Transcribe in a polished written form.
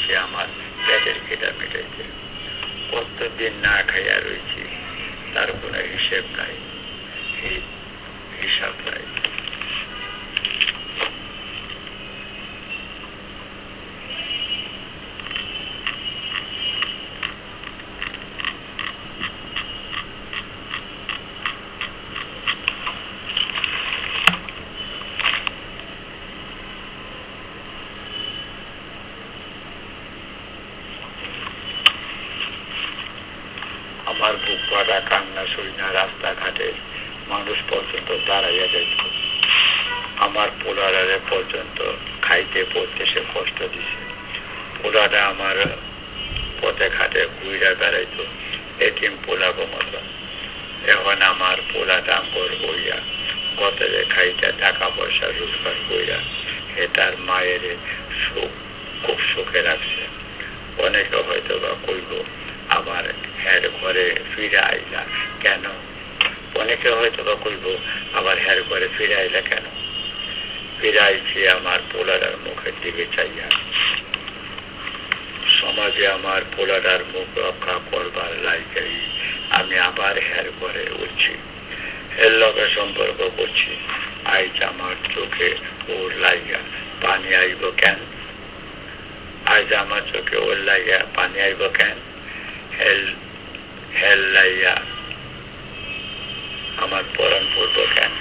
রয়েছে আমার পেটের খিদা মেটাইতে। কতদিন না খাইয়া রয়েছি, তার কোনো হিসেব নাই, হিসাব নাই। আমার বুক ভরা কান্না শুই না, রাস্তাঘাটে মানুষ পর্যন্ত দাঁড়াইয়া যাইত। আমার পোলারে পর্যন্ত খাইতে পড়তে সে কষ্ট দিছে। পোলাটা আমার পথে ঘাটে ঘুইরা বেড়াইতো এটিম পোলাবো মতো। এখন আমার পোলাটা আঙ্গর হইয়া গতরে খাইতে টাকা পয়সা রোজগার কইরা এ তার মায়ের সুখ খুব সুখে রাখছে। অনেকে হয়তো বা কইব আমার হের ঘরে ফিরে আইলা কেন, অনেকে হয়তো বা কইব আবার হের ঘরে ফিরে আইলা কেন। ফিরে আইছি আমার পোলাটার মুখের দিকে চাইয়া। সমাজে আমার পোলাটার মুখ রক্ষা করবার লাইকাই আমি আবার হের ঘরে উঠছি, এর লগে সম্পর্ক করছি। আইজ আমার চোখে ওর লাইগা পানি আইব কেন, আজ আমার চোখে ওর লাইগা পানি আইব কেন, হেল লাইয়া আমার পরণ পড়ব কেন।